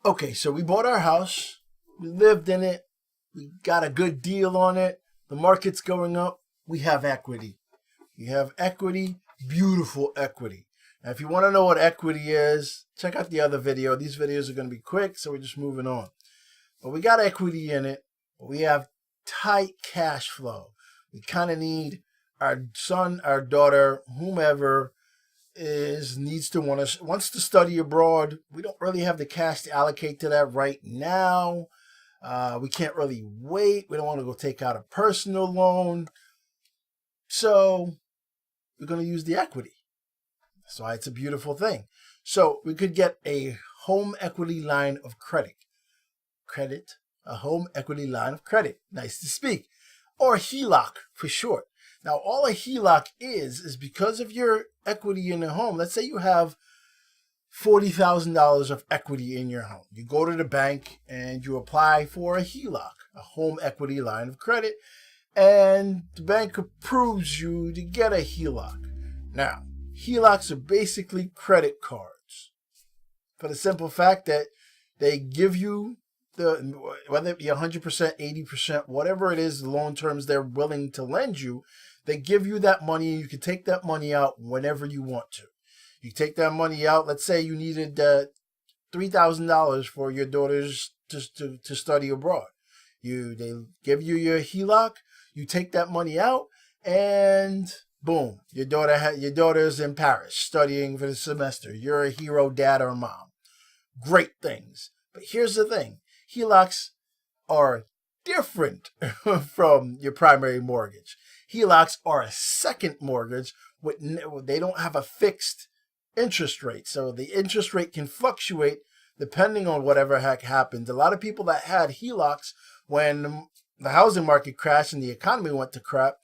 Okay, so we bought our house. We lived in it. We got a good deal on it. The market's going up. We have equity. We have equity, beautiful equity. Now, if you want to know what equity is, check out the other video. These videos are going to be quick, so we're just moving on. But we got equity in it. But we have tight cash flow. We kind of need our son, our daughter, whomever wants to study abroad. We don't really have the cash to allocate to that right now. We can't really wait. We don't want to go take out a personal loan. So we're going to use the equity. That's why it's a beautiful thing. So we could get a home equity line of credit. A home equity line of credit. Nice to speak. Or Heloc for short. Now, all a Heloc is because of your equity in the home. Let's say you have $40,000 of equity in your home. You go to the bank and you apply for a Heloc, a home equity line of credit, and the bank approves you to get a Heloc. Now, Helocs are basically credit cards for the simple fact that they give you whether it be 100%, 80%, whatever it is, the loan terms they're willing to lend you, they give you that money. You can take that money out whenever you want to. You take that money out. Let's say you needed $3,000 for your daughters to study abroad. They give you your Heloc. You take that money out, and boom, your daughter's in Paris studying for the semester. You're a hero dad or mom. Great things. But here's the thing. Helocs are different from your primary mortgage. Helocs are a second mortgage. They don't have a fixed interest rate. So the interest rate can fluctuate depending on whatever heck happens. A lot of people that had Helocs when the housing market crashed and the economy went to crap,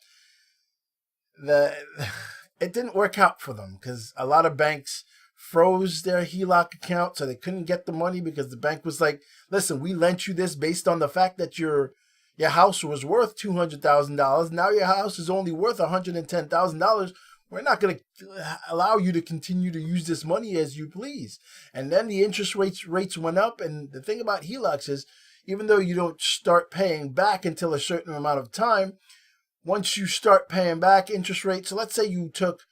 it didn't work out for them because a lot of banks froze their Heloc account so they couldn't get the money because the bank was like, listen, we lent you this based on the fact that your house was worth $200,000. Now your house is only worth $110,000. We're not going to allow you to continue to use this money as you please. And then the interest rates went up. And the thing about Helocs is, even though you don't start paying back until a certain amount of time, once you start paying back interest rates, so let's say you took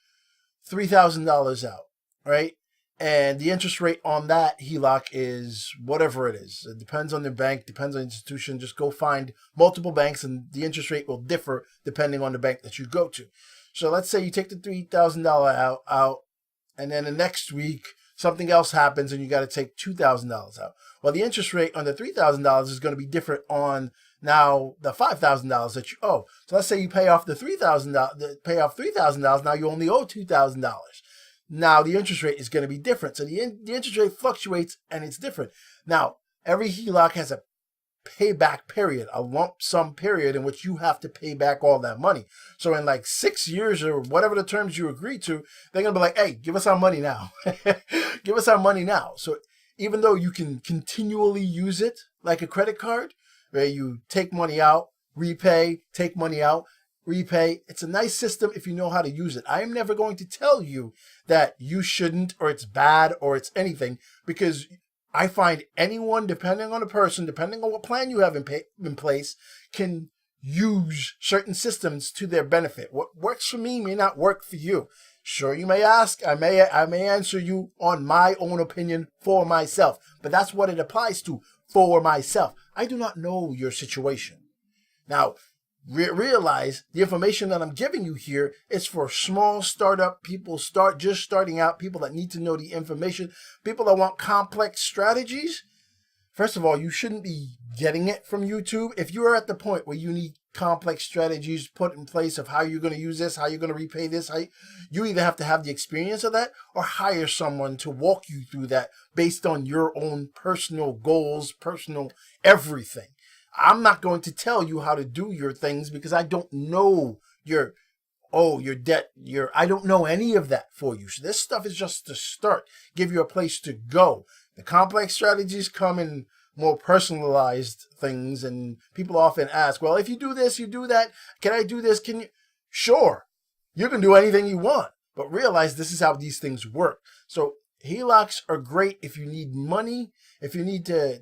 $3,000 out, right? And the interest rate on that Heloc is whatever it is. It depends on the bank, depends on the institution. Just go find multiple banks and the interest rate will differ depending on the bank that you go to. So let's say you take the $3,000 out, and then the next week something else happens and you got to take $2,000 out. Well, the interest rate on the $3,000 is going to be different on now the $5,000 that you owe. So let's say you pay off the $3,000, now you only owe $2,000. Now the interest rate is going to be different. So the interest rate fluctuates and it's different. Now, every Heloc has a payback period, a lump sum period in which you have to pay back all that money. So in like 6 years or whatever the terms you agree to, they're going to be like, hey, give us our money now. Give us our money now. So even though you can continually use it like a credit card, where you take money out, repay, take money out, repay. It's a nice system if you know how to use it. I am never going to tell you that you shouldn't or it's bad or it's anything, because I find anyone, depending on the person, depending on what plan you have in place, can use certain systems to their benefit. What works for me may not work for you. Sure, you may ask. I may answer you on my own opinion for myself, but that's what it applies to, for myself. I do not know your situation. Now, realize the information that I'm giving you here is for small startup people, just starting out, people that need to know the information, people that want complex strategies. First of all, you shouldn't be getting it from YouTube. If you are at the point where you need complex strategies put in place of how you're going to use this, how you're going to repay this, you either have to have the experience of that or hire someone to walk you through that based on your own personal goals, personal everything. I'm not going to tell you how to do your things because I don't know your debt, I don't know any of that for you. So this stuff is just to start, give you a place to go. The complex strategies come in more personalized things, and people often ask, well, if you do this, you do that, can I do this? Can you? Sure, you can do anything you want, but realize this is how these things work. So HELOCs are great if you need money, if you need to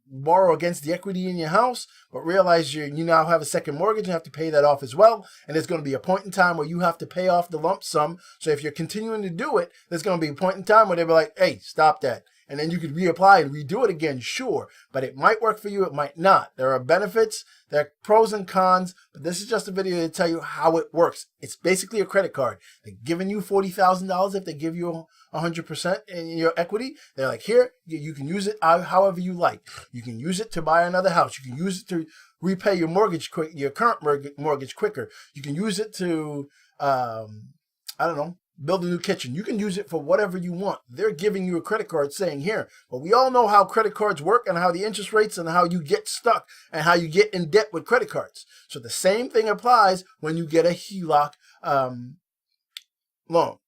borrow against the equity in your house, but realize you now have a second mortgage and have to pay that off as well. And there's going to be a point in time where you have to pay off the lump sum. So if you're continuing to do it, there's going to be a point in time where they'll be like, hey, stop that. And then you could reapply and redo it again, sure. But it might work for you, it might not. There are benefits, there are pros and cons, but this is just a video to tell you how it works. It's basically a credit card. They're giving you $40,000 if they give you 100% in your equity. They're like, here, you can use it however you like. You can use it to buy another house. You can use it to repay your mortgage your current mortgage quicker. You can use it to, I don't know, build a new kitchen. You can use it for whatever you want. They're giving you a credit card saying here. But we all know how credit cards work and how the interest rates and how you get stuck and how you get in debt with credit cards. So the same thing applies when you get a HELOC loan.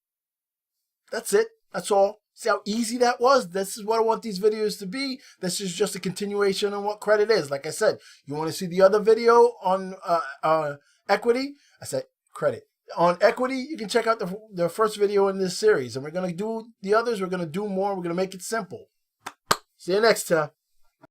That's it. That's all. See how easy that was? This is what I want these videos to be. This is just a continuation on what credit is. Like I said, you want to see the other video on equity? I said credit. On equity, you can check out the first video in this series. And we're going to do the others. We're going to do more. We're going to make it simple. See you next time.